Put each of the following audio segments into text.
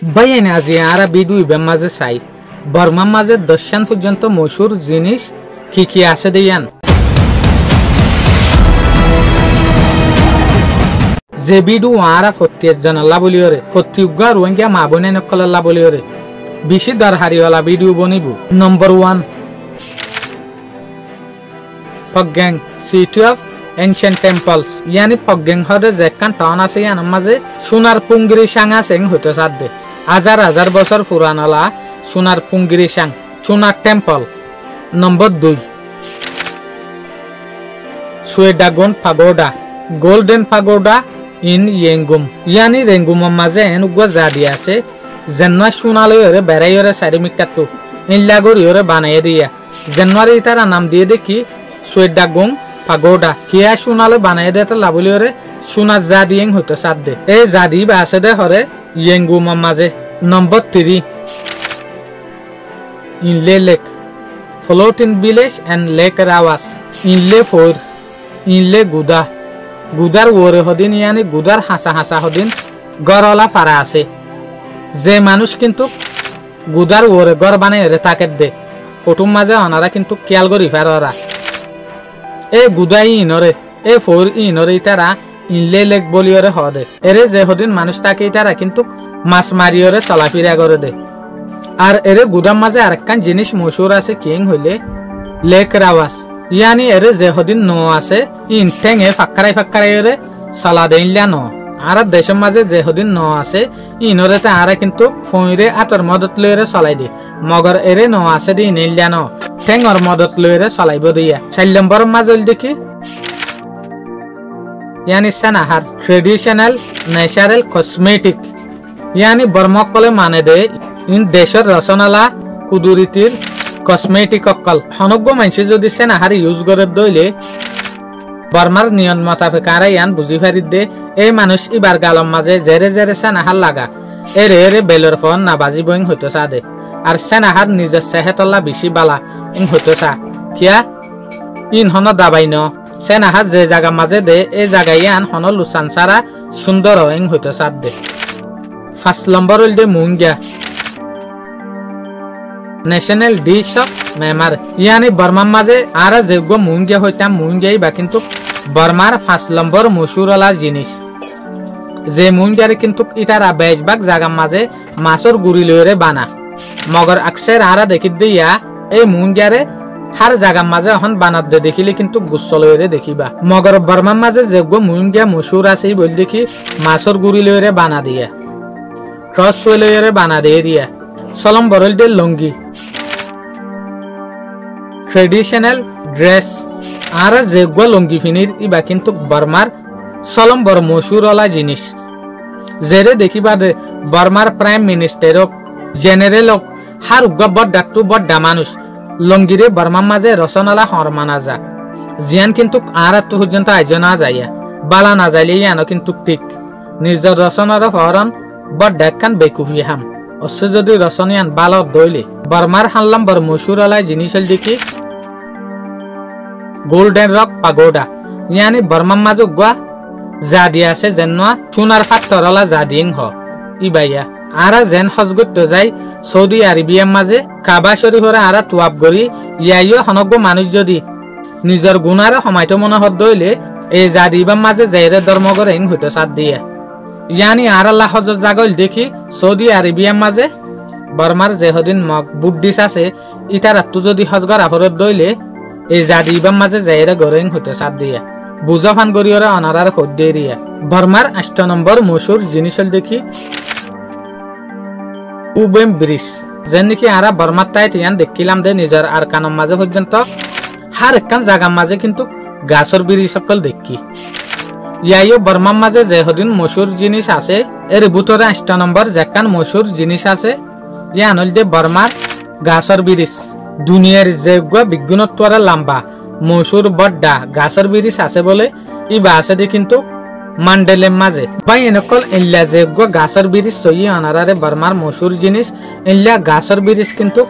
বাইনে আজি আরা ভিডিও ইবের মাঝে চাই বর্মার মাঝে 10 সান পর্যন্ত মশুর জিনিস কি কি আছে দেয়ান। যে ভিডিও আরা 40 জন আল্লাহ বলিওরে 40 উগা রোহিঙ্গা মা বোনে নকল আল্লাহ বলিওরে বেশি দরহারিওয়ালা ভিডিও বনিব। Number 1 Pagan city of ancient temples ইয়ানি পগেং হদে যেখান টাউন আছে ইয়ান মাঝে সোনার পুঙ্গিরি সাঙ্গা সেং হইতে সাদে হাজার হাজার বছর পুরানলা সোনার পুঙ্গিরি সাং সোনার temple. Number 2 Shwedagon pagoda golden pagoda in Yangon ইয়ানি রেঙ্গুমের মাঝে এনুগুয়া জাদি আছে যেন সোনালয়রে বেড়াইরে সারিমিকাতু ইনলাগরিয়রে বানাইয়ে দিয়া জানুয়ারি তারা নাম দিয়ে দেখি সুয়েডাগন পাগোডা কিয়া সোনালে বানাই দে লাবলিওরে সোনা জাদিয়েং হইতে সাদে এই জাদি বা আছে দে হরে ইয়েঙ্গুমের মাঝে। Number 3 Inle lake floating village and lake রাওয়াস ইনলে 4 ইনলে গুদা গুদার ওরে হদিন ইয়ানি গুদার হাসা হাসা হদিন গরলা পারা আছে যে মানুষ কিন্তু গুদার ওরে গর বানাই রে তাকে দে ফটোর মাঝে অনারা কিন্তু খেয়াল করি ফেরা এ গুদাই ইনরে এ 4 ইনরে ইতারা ইনলে লেক বলিওরে হদে এরে যে হদিন মানুষ তাকে ইতারা কিন্তু মাছ মারিওরে চলাফিরা করে দে। আর এরে গুদাম মাঝে আরেকখান জিনিস মশহুর আছে কিং হইলে লেক রাওয়াস ইয়ানি এরে যে হদিন ন আছে ইন ঠেঙে ফাক্কারাই রে চলা দেইলা ন আর দেশের মাঝে যে হদিন ন আছে ইনরেতে আরে কিন্তু ফইরে আতর মদত লইরে চলাই দে মগর এরে ন আছে দি নেইলা ন ঠেঙর মদত লইরে চলাইব দিয়া। 4 নম্বর মাঝে দেখি ইয়ানি সানাহার ট্রেডিশনাল ন্যাচারাল কসমেটিক ইয়ানি বর্মকলে মানে দে ইন দেশের রচনালা কুদুরিতির কসমেটিক অকল হনগ্য মানুষে যদি সেনাহার ইউজ করে দইলে বর্মার নিয়ম মোতাবেক আর ইয়ান বুঝি ফারি দে এই মানুষ ইবার গালম মাঝে জেরে জেরে সেনাহার লাগা এরে এরে বেলর ফোন না বাজি বইং হইতো চা দে আর সেনাহার নিজের সেহেতল্লা বেশি বালা ইং হইতো চা কিয়া ইন হন দাবাই ন সেনাহার যে জায়গা মাঝে দে এই জায়গায় ইয়ান হন লুচান সারা সুন্দর ইং হইতো চা দে। 5 নম্বর হইল দে মুঙ্গিয়া ন্যাশনাল ডিশ অফ মেমার ইয়ানি বর্মার মাঝে আর যেগো মুঙ্গিয়া হইতাম মুঙ্গিয়াই বা কিন্তু বর্মার 5 নম্বর মশুরলা জিনিস যে মুঙ্গিয়ারে কিন্তু ইটারা বেশভাগ জায়গার মাঝে মাছর গুড়ি লইরে বানা মগর আকসের আরা দেখি দিয়া এই মুঙ্গিয়ারে হার জায়গার মাঝে এখন বানাত দে দেখিলে কিন্তু গুচ্ছ লইরে দেখিবা মগর বর্মার মাঝে যেগো মুঙ্গিয়া মশুর আছে বল দেখি মাছর গুড়ি লইরে বানা দিয়া ক্রস লইরে বানা দিয়ে দিয়া। 6 নম্বর হইল দে লুঙ্গি ট্রেডিশনাল ড্রেস আর যেগুলো লুঙ্গি ফিনির ইবা কিন্তু বর্মার 6 নম্বর মশুরলা জিনিস জেরে দেখিবা দে বর্মার প্রাইম মিনিস্টার জেনারেল হার উগ্র বড় বড় মানুষ লুঙ্গিরে বর্মার মাঝে রচনালা হর মানা যা জিয়ান কিন্তু আর তো পর্যন্ত আইজ না যাইয়া বালা না যাইলে ইয়ানো কিন্তু ঠিক নিজের রচনার হরণ বড় দেখান বেকুফি হাম অবশ্য যদি রচনিয়ান বালত দইলে বর্মার 7 নম্বর মশুরলা জিনিস দেখি গোল্ডেন রক পাগোডা ইয়ানি বর্মার মাঝে গুয়া জাদি আছে যেন সোনার পাথরলা জাদিং হ ইবাইয়া আরা যেন হজগত যাই সৌদি আরবিয়ার মাঝে কাবা শরীফরে আরা তোয়াব গরি ইয়াইও হনগ্য মানুষ যদি নিজের গুণারে সময়তো মনে হত দইলে এই জাদিবার মাঝে যাইরে ধর্মগরে ইং হইতো সাথ দিয়া ইয়ানি আর আল্লাহ হজর জাগল দেখি সৌদি আরবিয়ার মাঝে বর্মার যে হদিন মগ বুদ্ধিস আছে ইটার আত্মু যদি হজগর আফরত দইলে এই জাদিবার মাঝে যাইরে গরেং হইতো সাথ দিয়া বুঝা ফান গরিয়রে অনারার খোদ দিয়ে দিয়া। বর্মার 8 নম্বর মশুর জিনিস দেখি উবেম ব্রিজ যেন নাকি আরা বর্মার তাইট ইয়ান দেখিলাম দে নিজের আর কানম মাঝে পর্যন্ত হার একখান জায়গার মাঝে কিন্তু গাছর ব্রিজ সকল দেখি ইয়াইও বর্মার মাঝে যে হদিন মশুর জিনিস আছে এর ভিতরে 8 নম্বর যেখান মশুর জিনিস আছে ইয়ান হল দে বর্মার গাছর ব্রিজ দুনিয়ার যে বিজ্ঞানত্বরা লম্বা মশুর বড্ডা গাছর ব্রিজ আছে বলে ইবা আছে দে কিন্তু মান্ডেলের মাঝে ভাই এনেকল ইল্লা যে গাছর ব্রিজ সই অনারারে বর্মার মশুর জিনিস ইল্লা গাছর ব্রিজ কিন্তু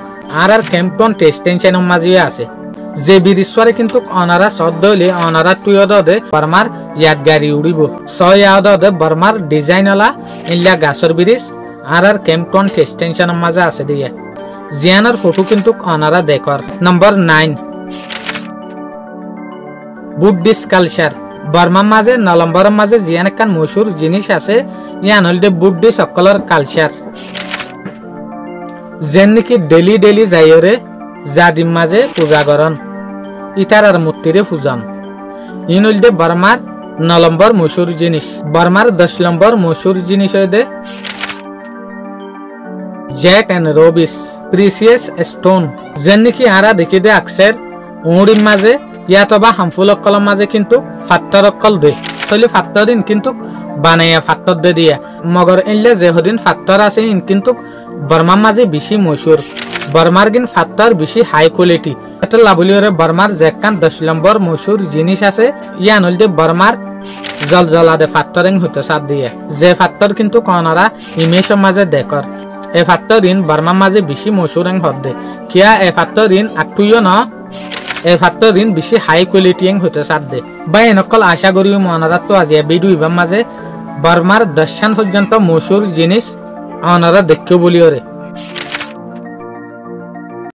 আর ক্যাম্পটন টেস্টেনশনের মাঝে আছে যে ব্রিজরে কিন্তু অনারা সদ্য হইলে অনারা তুইও দে বর্মার ইয়াদ গাড়ি উড়িব ছয় দে বর্মার ডিজাইনলা ইল্লা গাছর ব্রিজ আর কেম্পটন এক্সটেনশনের মাঝে আছে দিয়ে জিয়ানের ফটো কিন্তু অনারা দেখর। নম্বর 9 বুদ্ধিস্ট কালচার। বর্মার মাঝে 9 নম্বরের মাঝে জিয়ান একখান মশুর জিনিস আছে ইয়ান হলদে বুদ্ধিস্ট সকলের কালচার যেন নাকি ডেলি ডেলি যাইরে জাদিম মাঝে পূজা করন ইতার আর মূর্তিরে পূজন। ইন হলদে বর্মার 9 নম্বর মশুর জিনিস। বর্মার 10 নম্বর মশুর জিনিস হইদে jade and rubies precious stone যেন নাকি আরা দেখি দে আকসের উড়ির মাঝে ইয়াতবা হামফুল অকলের মাঝে কিন্তু ফাত্তর অকল দে তাহলে ফাত্তর দিন কিন্তু বানাইয়া ফাত্তর দে দিয়া মগর এনলে যে হদিন ফাত্তর আছে ইন কিন্তু বর্মার মাঝে বেশি মশুর। বর্মার গিন ফাত্তর বেশি হাই কোয়ালিটি এটা লাভলিওরে বর্মার যেকান 10 নম্বর মশুর জিনিস আছে ইয়ান হলদে বর্মার জল জলাদে ফাত্তরিং হতে সাথ দিয়ে যে ফাত্তর কিন্তু কনারা ইমেজের মাঝে দেখর। এ ফাত্তর দিন বর্মার মাঝে বেশি মশুর হদে কিয়া এ ফাত্তর দিন আকটুইও না এ ফাত্তর দিন বেশি হাই কোয়ালিটি হতে সাথ দে বা এনেকল আশা করি মনারা তো আজি ভিডিও ইবার মাঝে বর্মার 10 পর্যন্ত মশুর জিনিস অনারা দেখিও বলিওরে।